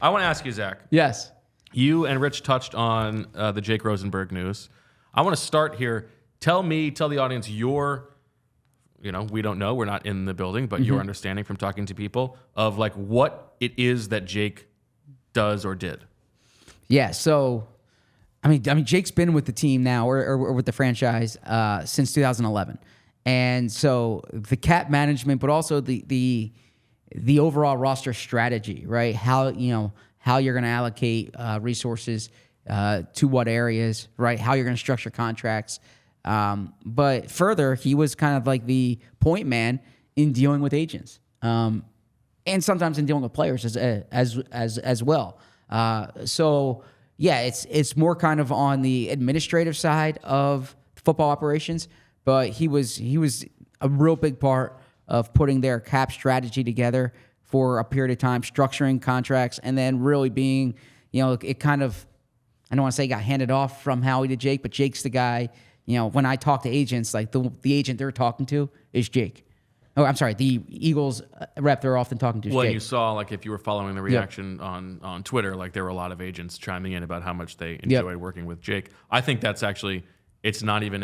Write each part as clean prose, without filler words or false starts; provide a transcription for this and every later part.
I want to ask you, Zach. Yes. You and Rich touched on the Jake Rosenberg news. I want to start here. Tell the audience your, we don't know, we're not in the building, but your understanding from talking to people of like what it is that Jake does or did. Yeah. So, I mean, Jake's been with the team now or with the franchise since 2011, and so the cap management, but also the overall roster strategy, right? How you're going to allocate resources to what areas, right? How you're going to structure contracts. But further, he was kind of like the point man in dealing with agents, and sometimes in dealing with players as well. So yeah, it's more kind of on the administrative side of football operations, but he was a real big part of putting their cap strategy together for a period of time, structuring contracts, and then really being, it kind of, I don't want to say got handed off from Howie to Jake, but Jake's the guy. When I talk to agents, like the agent they're talking to is Jake. Oh, I'm sorry, the Eagles rep they're often talking to is Jake. Well, you saw, like, if you were following the reaction on Twitter, like, there were a lot of agents chiming in about how much they enjoy working with Jake. I think that's actually, it's not even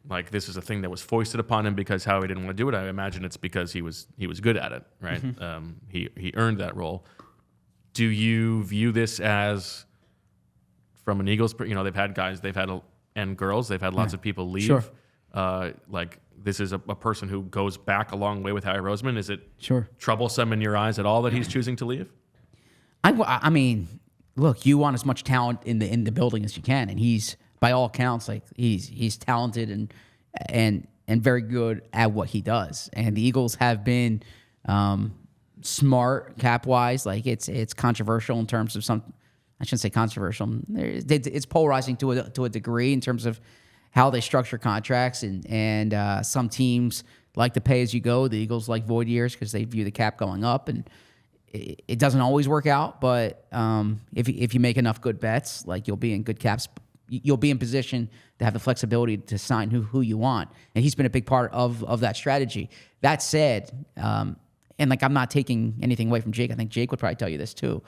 like, this is a thing that was foisted upon him because Howie didn't want to do it. I imagine it's because he was good at it, right? He earned that role. Do you view this as, from an Eagles, they've had guys, and girls, they've had lots of people leave. Sure. Like, this is a person who goes back a long way with Howie Roseman. Is it troublesome in your eyes at all that he's choosing to leave? I mean, look, you want as much talent in the building as you can, and he's, by all accounts, like he's talented and very good at what he does. And the Eagles have been smart cap wise. Like it's controversial in terms of some. I shouldn't say controversial. It's polarizing to a degree in terms of how they structure contracts, and some teams like to pay as you go. The Eagles like void years because they view the cap going up, and it doesn't always work out. But if you make enough good bets, like you'll be in good caps. You'll be in position to have the flexibility to sign who you want. And he's been a big part of that strategy. That said, and like I'm not taking anything away from Jake. I think Jake would probably tell you this too.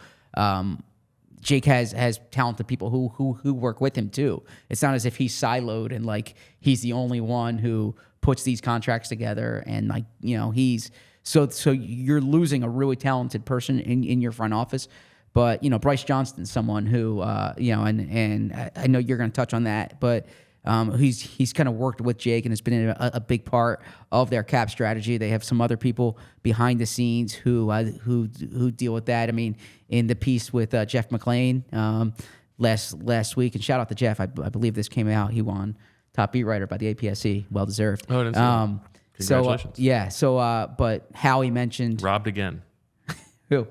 Jake has talented people who work with him too. It's not as if he's siloed and like he's the only one who puts these contracts together and like, he's so you're losing a really talented person in your front office. But, Bryce Johnston, someone who, and I know you're going to touch on that, but he's kind of worked with Jake and has been a big part of their cap strategy. They have some other people behind the scenes who deal with that. I mean, in the piece with Jeff McClain last week, and shout out to Jeff. I believe this came out. He won top beat writer by the APSC. Well deserved. Oh, it is. Congratulations. But Howie mentioned robbed again. Who?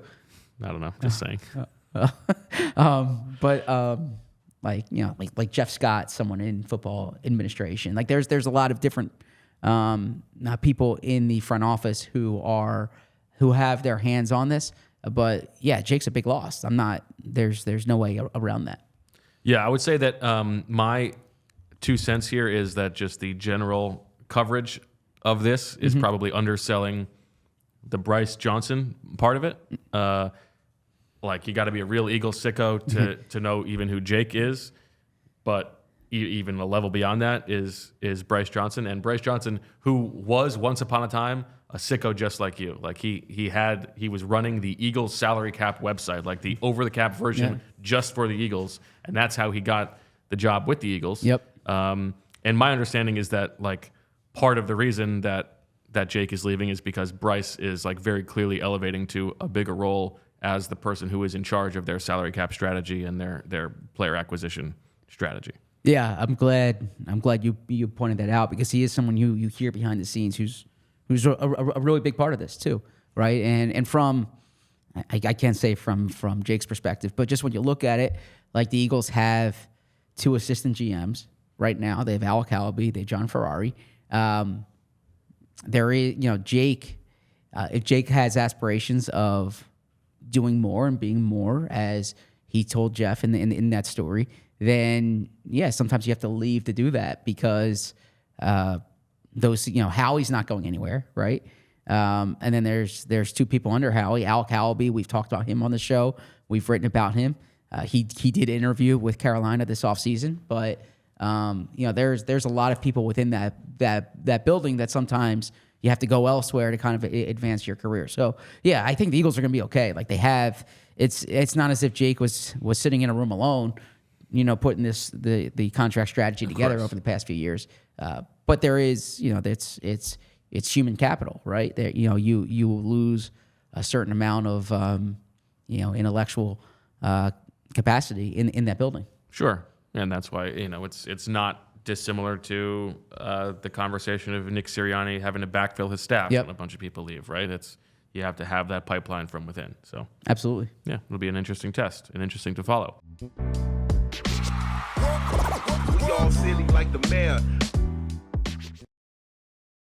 I don't know. Just saying. Like Jeff Scott, someone in football administration. Like there's a lot of different people in the front office who have their hands on this. But yeah, Jake's a big loss. There's no way around that. Yeah, I would say that my 2 cents here is that just the general coverage of this is probably underselling the Bryce Johnston part of it. Like, you got to be a real Eagles sicko to know even who Jake is. But even a level beyond that is Bryce Johnston. And Bryce Johnston, who was once upon a time a sicko just like you. Like, he was running the Eagles salary cap website, like the over-the-cap version just for the Eagles. And that's how he got the job with the Eagles. Yep. And my understanding is that, like, part of the reason that Jake is leaving is because Bryce is, like, very clearly elevating to a bigger role as the person who is in charge of their salary cap strategy and their player acquisition strategy. Yeah, I'm glad you pointed that out, because he is someone you hear behind the scenes who's a really big part of this too, right? And from I can't say from Jake's perspective, but just when you look at it, like the Eagles have 2 assistant GMs right now. They have ALLCITY, they have John Ferrari. There is, Jake. If Jake has aspirations of doing more and being more, as he told Jeff in that story, then yeah, sometimes you have to leave to do that, because those, Howie's not going anywhere, right? And then there's two people under Howie. Al Calaby, we've talked about him on the show. We've written about him. He did an interview with Carolina this offseason, but there's a lot of people within that building that sometimes you have to go elsewhere to kind of advance your career. So yeah, I think the Eagles are going to be okay. Like they have, it's not as if Jake was sitting in a room alone, putting the contract strategy together over the past few years. But there is, it's human capital, right? There, you will lose a certain amount of intellectual capacity in that building. Sure, and that's why it's not dissimilar to the conversation of Nick Sirianni having to backfill his staff when a bunch of people leave, right? You have to have that pipeline from within. So absolutely, yeah, it'll be an interesting test and interesting to follow. We all silly like the mayor.